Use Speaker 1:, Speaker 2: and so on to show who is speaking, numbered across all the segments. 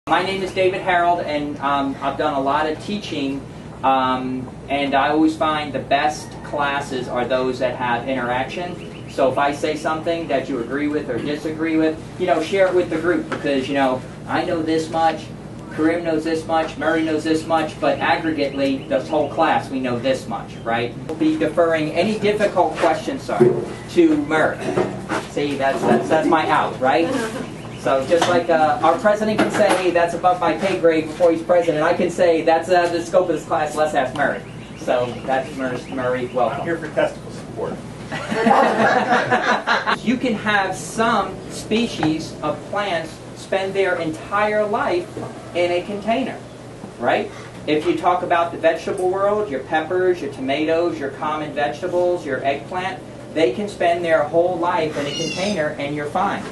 Speaker 1: My name is David Harold, and I've done a lot of teaching, and I always find the best classes are those that have interaction. So if I say something that you agree with or disagree with, share it with the group, because, I know this much, Karim knows this much, Murray knows this much, but aggregately, this whole class, we know this much, right? We'll be deferring any difficult questions, to Murray. See, that's my out, right? So just like our president can say, hey, that's above my pay grade before he's president, I can say, that's the scope of this class, let's ask Murray. So that's Murray, welcome.
Speaker 2: I'm here for testicle support.
Speaker 1: You can have some species of plants spend their entire life in a container, right? If you talk about the vegetable world, your peppers, your tomatoes, your common vegetables, your eggplant, they can spend their whole life in a container and you're fine.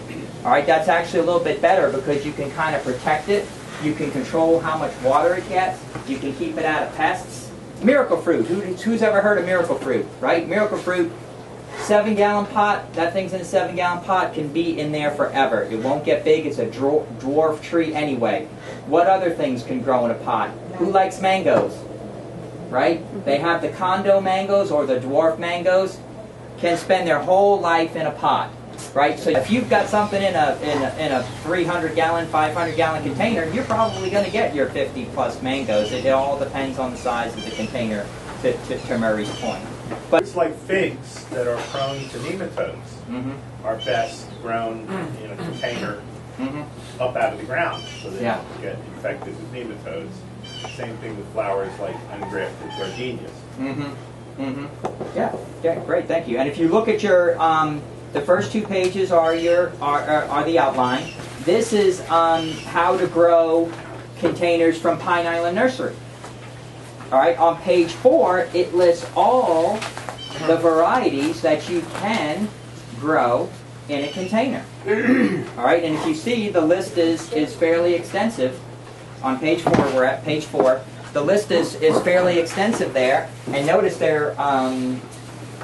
Speaker 1: All right, that's actually a little bit better because you can kind of protect it. You can control how much water it gets. You can keep it out of pests. Miracle fruit. Who's ever heard of miracle fruit, right? Miracle fruit, 7-gallon pot. That thing's in a 7-gallon pot, can be in there forever. It won't get big. It's a dwarf tree anyway. What other things can grow in a pot? Who likes mangoes, right? They have the condo mangoes or the dwarf mangoes, can spend their whole life in a pot. Right, so if you've got something in a 300-gallon, 500-gallon container, you're probably going to get your 50-plus mangoes. It all depends on the size of the container, to Murray's point. But
Speaker 2: it's like figs that are prone to nematodes are best grown in a container up out of the ground, so they don't get infected with nematodes. Same thing with flowers like ungrafted gardenias.
Speaker 1: Yeah, great, thank you. And if you look at your the first 2 pages are the outline. This is how to grow containers from Pine Island Nursery. All right, on page 4, it lists all the varieties that you can grow in a container. All right, and if you see, the list is fairly extensive. On page 4, we're at page 4. The list is fairly extensive there, and notice there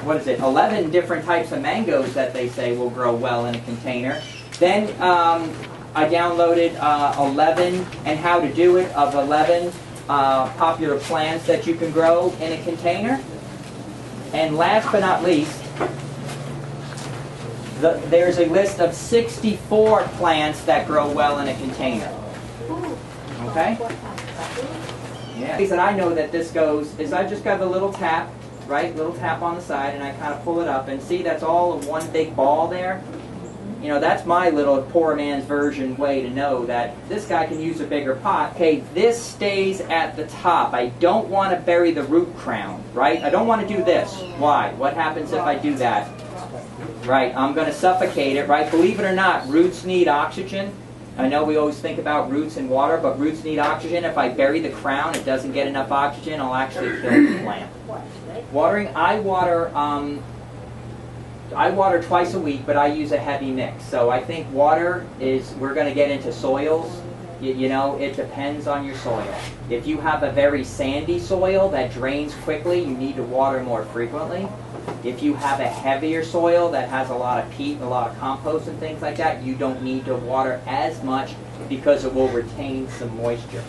Speaker 1: 11 different types of mangoes that they say will grow well in a container. Then I downloaded 11 and how to do it of 11 popular plants that you can grow in a container. And last but not least, there's a list of 64 plants that grow well in a container. Okay? Yeah. The reason I know that this goes is I just got a little tap. Right, little tap on the side, and I kind of pull it up, and see that's all of one big ball there? That's my little poor man's version way to know that this guy can use a bigger pot. Okay, this stays at the top. I don't want to bury the root crown, right? I don't want to do this. Why? What happens if I do that? Right, I'm going to suffocate it, right? Believe it or not, roots need oxygen. I know we always think about roots and water, but roots need oxygen. If I bury the crown, it doesn't get enough oxygen, I'll actually kill the plant. Watering, I water twice a week, but I use a heavy mix. So I think water we're going to get into soils. It depends on your soil. If you have a very sandy soil that drains quickly, you need to water more frequently. If you have a heavier soil that has a lot of peat, a lot of compost and things like that, you don't need to water as much because it will retain some moisture.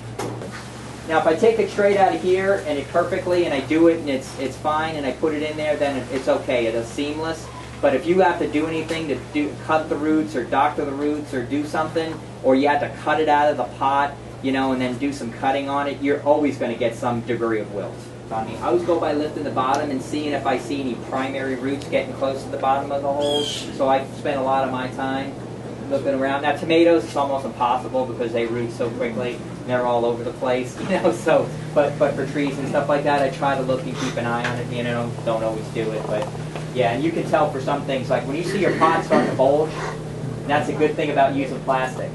Speaker 1: Now if I take it straight out of here and it perfectly and I do it and it's fine and I put it in there, then it's okay, it's seamless. But if you have to do anything to cut the roots or doctor the roots or do something, or you have to cut it out of the pot, and then do some cutting on it, you're always going to get some degree of wilt. I always go by lifting the bottom and seeing if I see any primary roots getting close to the bottom of the holes. So I spend a lot of my time looking around. Now tomatoes, it's almost impossible because they root so quickly. They're all over the place, So, but for trees and stuff like that, I try to look and keep an eye on it. Don't always do it, but yeah. And you can tell for some things, like when you see your pot starting to bulge, that's a good thing about using plastic.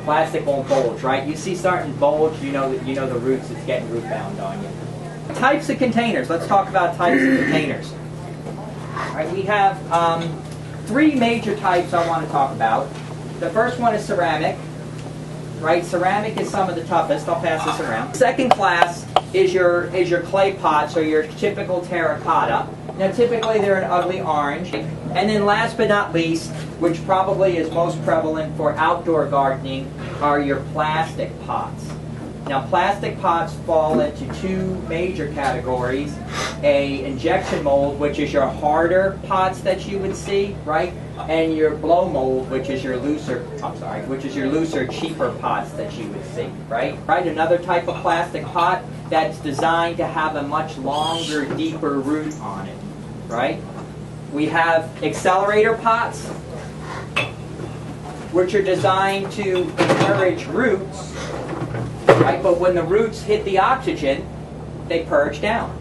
Speaker 1: Plastic won't bulge, right? You see starting to bulge, you know the roots. It's getting root bound on you. Types of containers. Let's talk about types of containers. All right, we have 3 major types I want to talk about. The first one is ceramic. Right, ceramic is some of the toughest. I'll pass this around. Second class is your clay pots or your typical terracotta. Now typically they're an ugly orange. And then last but not least, which probably is most prevalent for outdoor gardening, are your plastic pots. Now plastic pots fall into two major categories. A injection mold, which is your harder pots that you would see, right? And your blow mold, which is your looser, cheaper pots that you would see, right? Right, another type of plastic pot that's designed to have a much longer, deeper root on it, right? We have accelerator pots, which are designed to encourage roots, right? But when the roots hit the oxygen, they purge down,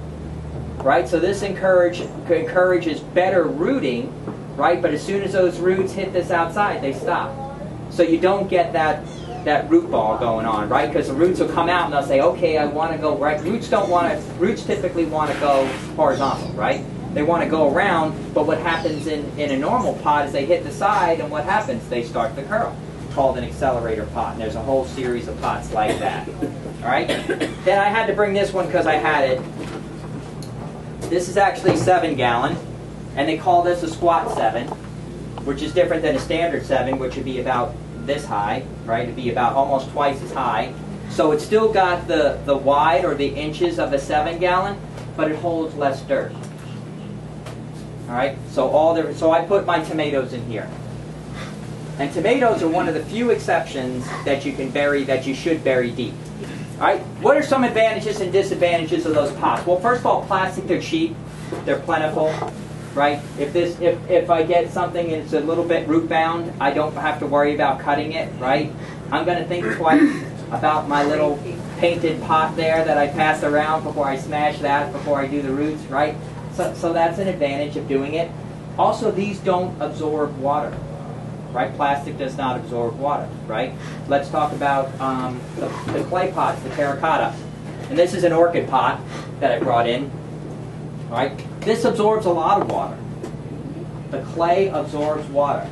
Speaker 1: right? So this encourages better rooting, right? But as soon as those roots hit this outside, they stop. So you don't get that root ball going on, right? Because the roots will come out and they'll say, okay, I want to go right. Roots typically want to go horizontal, right? They want to go around, but what happens in a normal pot is they hit the side, and what happens? They start to curl. It's called an accelerator pot, and there's a whole series of pots like that. All right? Then I had to bring this one because I had it. This is actually 7-gallon, and they call this a squat 7, which is different than a standard 7, which would be about this high, right? It'd be about almost twice as high. So it's still got the wide or the inches of a 7-gallon, but it holds less dirt. All right, so I put my tomatoes in here, and tomatoes are one of the few exceptions that you should bury deep. All right, what are some advantages and disadvantages of those pots? Well, first of all, plastic, they're cheap, they're plentiful, right? If I get something and it's a little bit root bound, I don't have to worry about cutting it, right? I'm going to think twice about my little painted pot there that I pass around before I smash that, before I do the roots, right? So that's an advantage of doing it. Also, these don't absorb water, right? Plastic does not absorb water, right? Let's talk about the clay pots, the terracotta. And this is an orchid pot that I brought in, right? This absorbs a lot of water. The clay absorbs water.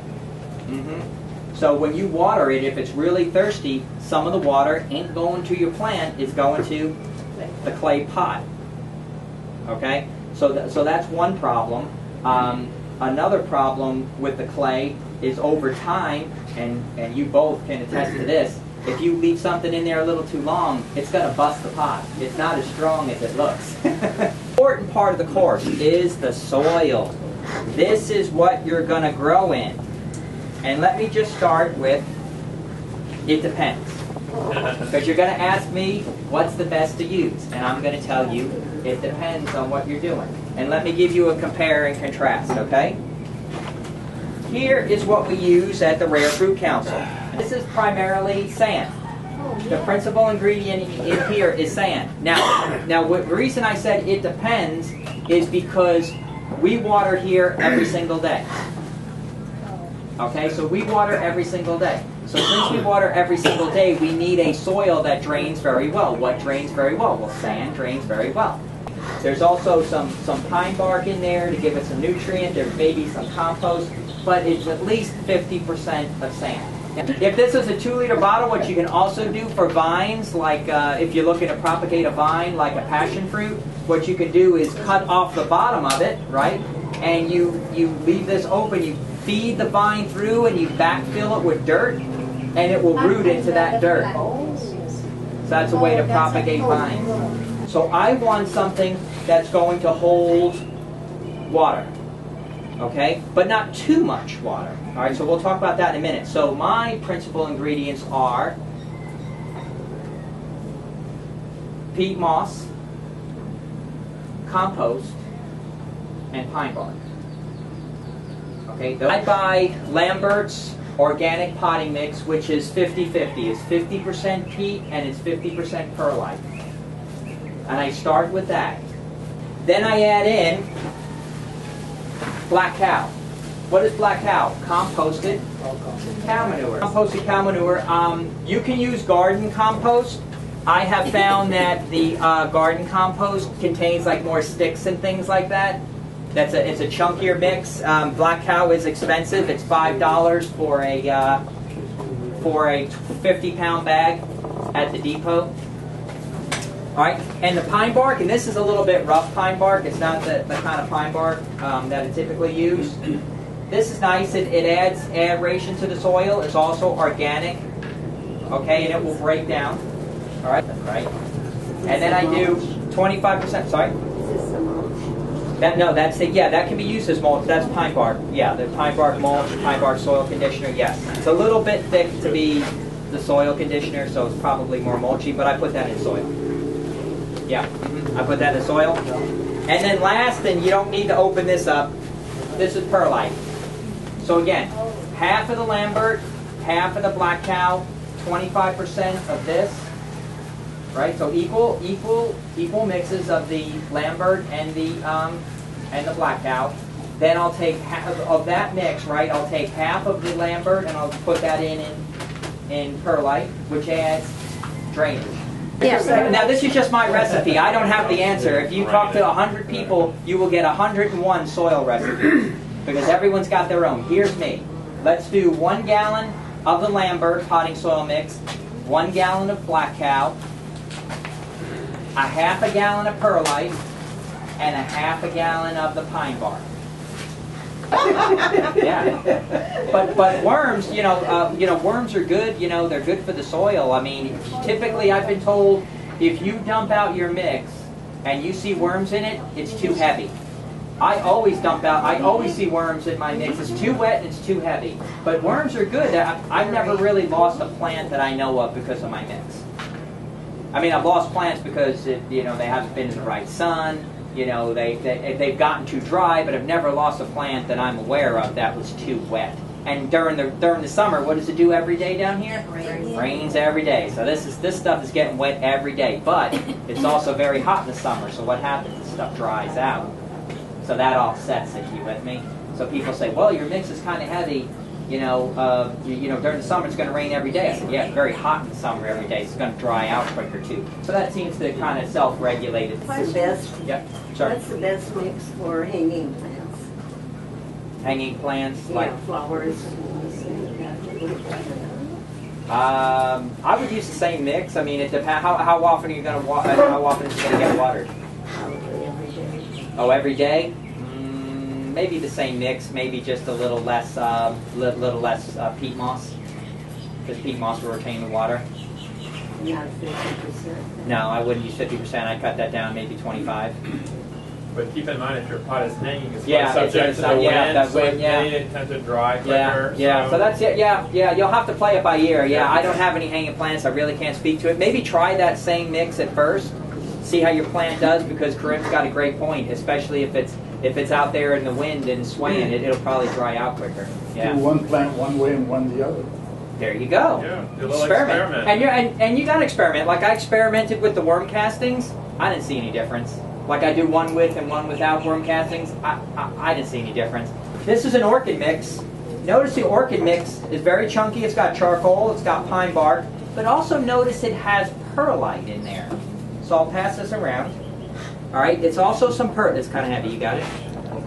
Speaker 1: So when you water it, if it's really thirsty, some of the water ain't going to your plant, it's going to the clay pot, okay? So that's one problem. Another problem with the clay is over time, and you both can attest to this, if you leave something in there a little too long, it's going to bust the pot. It's not as strong as it looks. Important part of the course is the soil. This is what you're going to grow in. And let me just start with, it depends. Because you're going to ask me, what's the best to use? And I'm going to tell you, it depends on what you're doing. And let me give you a compare and contrast, okay? Here is what we use at the Rare Fruit Council. This is primarily sand. The principal ingredient in here is sand. Now the reason I said it depends is because we water here every single day. Okay, so we water every single day. So since we water every single day, we need a soil that drains very well. What drains very well? Well, sand drains very well. There's also some pine bark in there to give it some nutrient. There's maybe some compost, but it's at least 50% of sand. If this is a 2-liter bottle, what you can also do for vines, like if you're looking to propagate a vine like a passion fruit, what you can do is cut off the bottom of it, right? And you leave this open, you feed the vine through, and you backfill it with dirt, and it will root into that dirt. So that's a way to propagate vines. So I want something that's going to hold water, okay? But not too much water. All right, so we'll talk about that in a minute. So my principal ingredients are peat moss, compost, and pine bark. Okay, I buy Lambert's organic potting mix, which is 50-50. It's 50% peat and it's 50% perlite. And I start with that. Then I add in black cow. What is black cow? Composted cow manure. Composted cow manure. You can use garden compost. I have found that the garden compost contains like more sticks and things like that. It's a chunkier mix. Black cow is expensive. It's $5 for a 50-pound bag at the depot. All right, and the pine bark, and this is a little bit rough pine bark. It's not the kind of pine bark that I typically use. This is nice. It adds aeration to the soil. It's also organic, okay, and it will break down. All right, that's right. And then I do 25%. Sorry. That's it. Yeah, that can be used as mulch. That's pine bark. Yeah, the pine bark mulch, pine bark soil conditioner. Yes, it's a little bit thick to be the soil conditioner, so it's probably more mulchy. But I put that in soil. Yeah, I put that in soil. And then last, and you don't need to open this up. This is perlite. So again, half of the Lambert, half of the black cow, 25% of this. Right, so equal mixes of the Lambert and the black cow. Then I'll take half of that mix. Right, I'll take half of the Lambert and I'll put that in perlite, which adds drainage. Yeah. Now this is just my recipe. I don't have the answer. If you talk to 100 people, you will get 101 soil recipes because everyone's got their own. Here's me. Let's do 1 gallon of the Lambert potting soil mix, 1 gallon of black cow, a half a gallon of perlite, and a half a gallon of the pine bark. Yeah, but worms, worms are good. They're good for the soil. I mean, typically I've been told if you dump out your mix and you see worms in it, it's too heavy. I always see worms in my mix. It's too wet and it's too heavy. But worms are good. I've never really lost a plant that I know of because of my mix. I mean, I've lost plants because they haven't been in the right sun. They've gotten too dry, but I've never lost a plant that I'm aware of that was too wet. And during the summer, what does it do every day down here? Rains every day. So this stuff is getting wet every day. But it's also very hot in the summer. So what happens? The stuff dries out. So that offsets it. You with me? So people say, well, your mix is kind of heavy. During the summer it's going to rain every day. I said, yeah, it's very hot in the summer every day. So it's going to dry out quicker too. So that seems to kind of self-regulate it.
Speaker 3: What's the best?
Speaker 1: Yeah. Sorry.
Speaker 3: What's the best mix for hanging plants?
Speaker 1: Hanging plants,
Speaker 3: Yeah,
Speaker 1: like
Speaker 3: flowers.
Speaker 1: I would use the same mix. I mean, it depends. How often are you going to how often is it going to get watered?
Speaker 3: Probably every day.
Speaker 1: Oh, every day? Maybe the same mix. Maybe just a little less, peat moss. Because peat moss will retain the water.
Speaker 3: Not 50%.
Speaker 1: No, I wouldn't use 50%. I'd cut that down, maybe 25.
Speaker 2: But keep in mind, if your pot is hanging, it's
Speaker 1: Yeah,
Speaker 2: subject
Speaker 1: it's
Speaker 2: to the wind,
Speaker 1: that
Speaker 2: so
Speaker 1: wind, yeah.
Speaker 2: it tends to dry quicker.
Speaker 1: Yeah. So that's it. Yeah. You'll have to play it by ear. Yeah, I don't have any hanging plants. I really can't speak to it. Maybe try that same mix at first. See how your plant does, because Karim's got a great point, especially if it's out there in the wind and swaying, it'll probably dry out quicker. Yeah.
Speaker 4: Do one plant one way and one the other.
Speaker 1: There you go.
Speaker 2: Yeah, do a little experiment.
Speaker 1: And you got to experiment. Like I experimented with the worm castings. I didn't see any difference. Like I do one with and one without worm castings. I didn't see any difference. This is an orchid mix. Notice the orchid mix is very chunky. It's got charcoal. It's got pine bark. But also notice it has perlite in there. So I'll pass this around. All right. It's also some It's kind of heavy. You got it.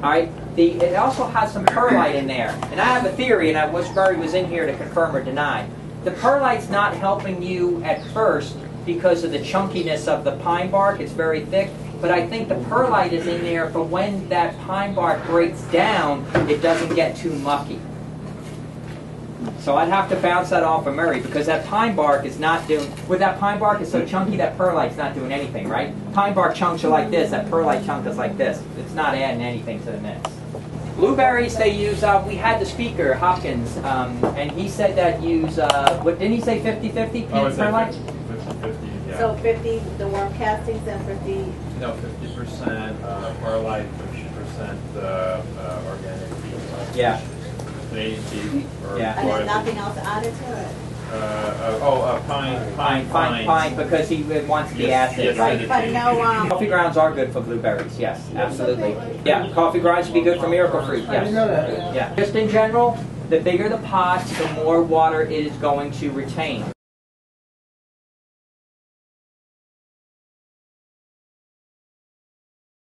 Speaker 1: All right. It also has some perlite in there. And I have a theory, and I wish Murray was in here to confirm or deny. The perlite's not helping you at first because of the chunkiness of the pine bark. It's very thick. But I think the perlite is in there for when that pine bark breaks down, it doesn't get too mucky. So I'd have to bounce that off of Murray, because that pine bark is not doing, with that pine bark is so chunky that perlite's not doing anything, right? Pine bark chunks are like this, that perlite chunk is like this. It's not adding anything to the mix. Blueberries, they use, we had the speaker, Hopkins, and he said that use, what didn't he say, 50-50 peat perlite?
Speaker 2: 50-50, yeah.
Speaker 5: So 50 the worm castings and 50.
Speaker 2: No, 50% perlite, 50% organic peat.
Speaker 1: Yeah.
Speaker 2: Canadian peat. Or
Speaker 1: Yeah.
Speaker 5: And then nothing else added to it.
Speaker 2: Pine,
Speaker 1: because he wants the
Speaker 2: Yes,
Speaker 1: acid,
Speaker 2: yes,
Speaker 1: right?
Speaker 2: it is.
Speaker 5: But no,
Speaker 1: Coffee grounds are good for blueberries, yes, absolutely. Yeah, coffee grounds would be good for miracle fruit,
Speaker 4: I didn't know
Speaker 1: yes.
Speaker 4: that.
Speaker 1: Yeah. Just in general, the bigger the pot, the more water it is going to retain.